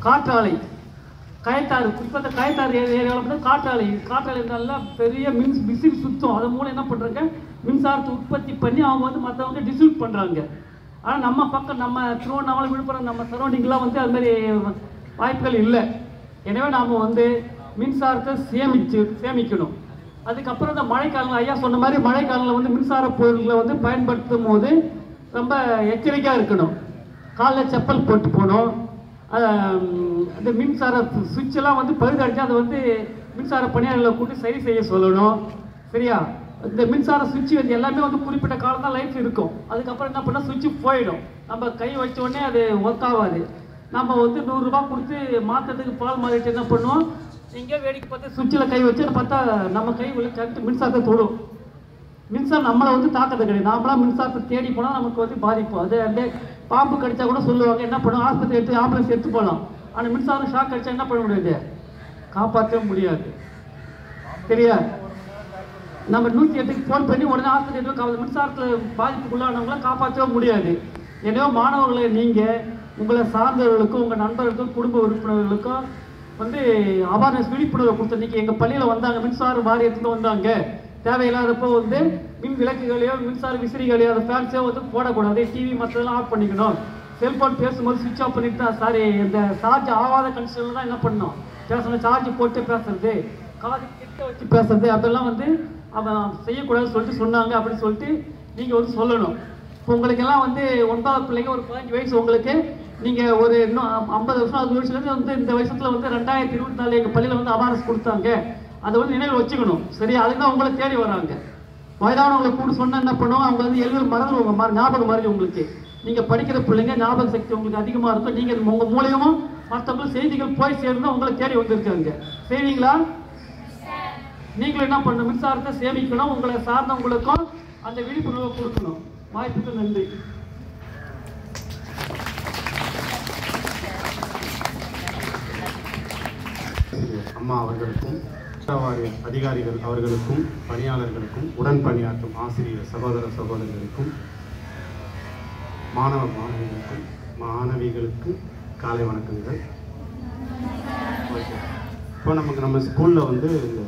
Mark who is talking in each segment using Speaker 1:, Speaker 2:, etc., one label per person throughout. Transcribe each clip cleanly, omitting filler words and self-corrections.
Speaker 1: காற்றாலை கயத்தாறு, குறிப்பாக கயத்தாறு ஏரியாவில் வந்து காற்றாலை இருந்தாலும் பெரிய மிஷின் சுத்தம். அதன் மூலம் என்ன பண்ணுறாங்க, மின்சாரத்தை உற்பத்தி பண்ணி அவங்க வந்து மற்றவங்க டிஸ்ட்ரிபியூட் பண்ணுறாங்க. ஆனால் நம்ம பக்கம் நம்ம திருவண்ணாமலை, விழுப்புரம், நம்ம சரௌண்டிங்லாம் வந்து அதுமாதிரி வாய்ப்புகள் இல்லை. எனவே நாம் வந்து மின்சாரத்தை சேமிக்கணும். அதுக்கப்புறம் இந்த மழைக்காலங்கள், ஐயா சொன்ன மாதிரி மழைக்காலங்களில் வந்து மின்சார பொருட்களை வந்து பயன்படுத்தும் போது ரொம்ப எச்சரிக்கையாக இருக்கணும். காலைல செப்பல் போட்டு போகணும். அந்த மின்சார சுவிட்செல்லாம் வந்து பழுதடிச்சு அதை வந்து மின்சார பணியாளர்களை கூட்டி சரி செய்ய சொல்லணும். சரியா? இந்த மின்சார சுவிட்சு வந்து எல்லாமே வந்து குறிப்பிட்ட காலம் தான் லைஃப் இருக்கும். அதுக்கப்புறம் என்ன பண்ணால் சுவிட்சு போயிடும். நம்ம கை வச்ச உடனே அது ஒர்க் ஆகாது. நம்ம வந்து 100 ரூபா கொடுத்து மாற்றுறதுக்கு பால் மாறிட்டு என்ன பண்ணுவோம், இங்கே வேடிக்கை பார்த்து சுவிட்சில் கை வச்சு பார்த்தா நம்ம கை உள்ள கரெக்ட் மின்சாரத்தை தொடும். மின்சாரம் நம்மளை வந்து தாக்கத்தை கிடையாது. நாமளாம் மின்சாரத்தை தேடி போனால் நமக்கு வந்து பாதிப்போம். அது அந்த பாம்பு கடிச்சா கூட சொல்லுவாங்க, என்ன பண்ணுவோம், ஆஸ்பத்திரி எடுத்து ஆம்புலன்ஸ் எடுத்து போகலாம். ஆனால் மின்சாரம் ஷாக் அடிச்சா என்ன பண்ண முடியாது, காப்பாற்றவே முடியாது. சரியா? நம்ம 108க்கு ஃபோன் பண்ணி உடனே ஆஸ்பத்திரி எடுத்து மின்சாரத்தில் பாதிப்புக்குள்ளானவங்களாம் காப்பாற்றவே முடியாது. எனவே மாணவர்களை நீங்கள் உங்களை சார்ந்தவர்களுக்கும் உங்கள் நண்பர்களுக்கும் குடும்ப உறுப்பினர்களுக்கும் வந்து அவேர்னஸ் விழிப்புணர்வை கொடுத்த. இன்றைக்கி எங்கள் பள்ளியில் வந்தாங்க, மின்சார வாரியத்தில் வந்தாங்க. தேவையில்லாதப்போ வந்து மின் விளக்குகளையோ மின்சார விசிறிகளையோ அந்த ஃபேன்ஸையோ வந்து போடக்கூடாது. டிவி மற்றதெல்லாம் ஆஃப் பண்ணிக்கணும். செல்ஃபோன் பேசும்போது சுவிட்ச் ஆஃப் பண்ணிட்டு தான், சாரி, இந்த சார்ஜ் ஆகாத கண்டிஷனில் தான் என்ன பண்ணணும் பேசணும். சார்ஜ் போட்டு பேசுறது, காது கிட்ட வச்சு பேசுறது, அதெல்லாம் வந்து அவன் செய்யக்கூடாதுன்னு சொல்லிட்டு சொன்னாங்க. அப்படின்னு சொல்லிட்டு நீங்கள் வந்து சொல்லணும். இப்போ உங்களுக்கெல்லாம் வந்து 9வது பிள்ளைங்க ஒரு 15 வயசு, உங்களுக்கு நீங்கள் ஒரு இன்னும் 50 வருஷம் 60 வருஷத்துலேருந்து வந்து இந்த வருஷத்தில் வந்து 2024 எங்கள் பள்ளியில் வந்து அவேர்னஸ் கொடுத்தாங்க. அதை வந்து நினைவில் வச்சுக்கணும். சரி? அதுக்கு தான் உங்களை தேடி வராங்க. வயதானவங்களை கூட சொன்னால் என்ன பண்ணுவாங்க, அவங்க வந்து எல்லாம் மறந்துடுவாங்க, ஞாபகம் மாதிரி. உங்களுக்கு நீங்கள் படிக்கிற பிள்ளைங்க ஞாபக சக்தி உங்களுக்கு அதிகமாக இருக்கும். நீங்கள் உங்கள் மூலியமும் மற்றவங்களும் செய்திகள் போய் சேர்ந்து உங்களை தேடி வந்திருக்காங்க. செய்வீங்களா? நீங்களும் என்ன பண்ணணும், மின்சாரத்தை சேமிக்கணும். உங்களை சார்ந்தவங்களுக்கும் அந்த விழிப்புணர்வை கொடுக்கணும். வாய்ப்புக்கு நன்றி.
Speaker 2: அம்மா அவர்களுக்கும் வாரிய அதிகாரிகள் அவர்களுக்கும் பணியாளர்களுக்கும் உடன் பணியாற்றும் ஆசிரியர் சகோதர சகோதரிகளுக்கும் மாணவ மாணவிகளுக்கும் மாணவிகளுக்கும் காலை வணக்கங்கள். இப்போ நம்ம ஸ்கூலில் வந்து இந்த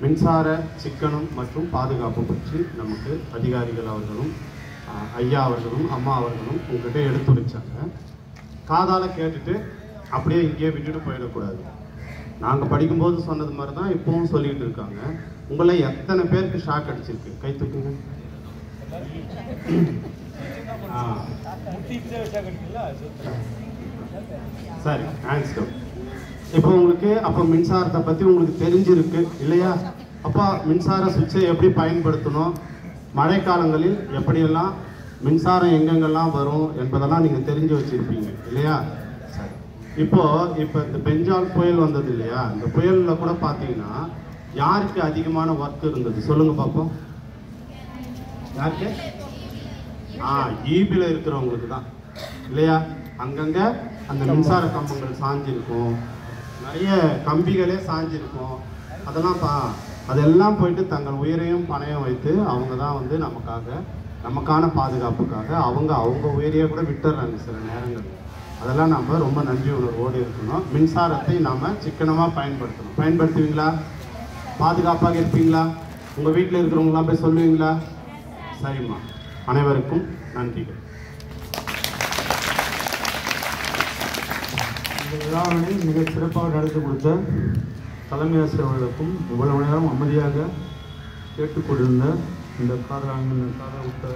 Speaker 2: மின்சார சிக்கனம் மற்றும் பாதுகாப்பு பற்றி நமக்கு அதிகாரிகள் அவர்களும் ஐயா அவர்களும் அம்மா அவர்களும் உங்ககிட்ட எடுத்துரைச்சாங்க. காதால் கேட்டுட்டு அப்படியே இங்கேயே விட்டுட்டு போயிடக்கூடாது. நாங்கள் படிக்கும்போது சொன்னது மாதிரி தான் இப்போவும் சொல்லிகிட்டு இருக்காங்க. உங்களை எத்தனை பேருக்கு ஷாக் அடிச்சிருக்கு? கை தூக்குங்க. சரி, ஹேண்ட்ஸ் டவுன். இப்போ உங்களுக்கு அப்போ மின்சாரத்தை பற்றி உங்களுக்கு தெரிஞ்சிருக்கு இல்லையா? அப்போ மின்சார சுவிட்சை எப்படி பயன்படுத்தணும், மழைக்காலங்களில் எப்படியெல்லாம் மின்சாரம் எங்கெங்கெல்லாம் வரும் என்பதெல்லாம் நீங்கள் தெரிஞ்சு வச்சுருப்பீங்க இல்லையா? சரி, இப்போ இந்த பெஞ்சால் புயல் வந்தது இல்லையா? இந்த புயலில் கூட பார்த்தீங்கன்னா யாருக்கு அதிகமான ஒர்க் இருந்தது சொல்லுங்கள் பார்ப்போம். யாருக்கு? ஈபியில் இருக்கிறவங்களுக்கு தான் இல்லையா? அங்கங்கே அந்த மின்சார கம்பங்கள் சாஞ்சிருக்கும், நிறைய கம்பிகளே சாஞ்சிருக்கும். அதெல்லாம் போயிட்டு தங்கள் உயிரையும் பணையம் வைத்து அவங்க தான் வந்து நமக்கான பாதுகாப்புக்காக அவங்க உயிரையே கூட விட்டுறாங்க சில நேரங்கள். அதெல்லாம் நம்ம ரொம்ப நன்றி உணர்வோடு இருக்கணும். மின்சாரத்தை நாம் சிக்கனமாக பயன்படுத்தணும். பயன்படுத்துவீங்களா? பாதுகாப்பாக இருப்பீங்களா? உங்கள் வீட்டில் இருக்கிறவங்களாம் போய் சொல்லுவீங்களா? சரிம்மா, அனைவருக்கும் நன்றிகள். இந்த விழாவினை மிக சிறப்பாக நடத்தி கொடுத்த தலைமை ஆசிரியர்களுக்கும் இவ்வளவு நேரம் அமைதியாக கேட்டுக்கொண்டிருந்த இந்த காதல் விட்ட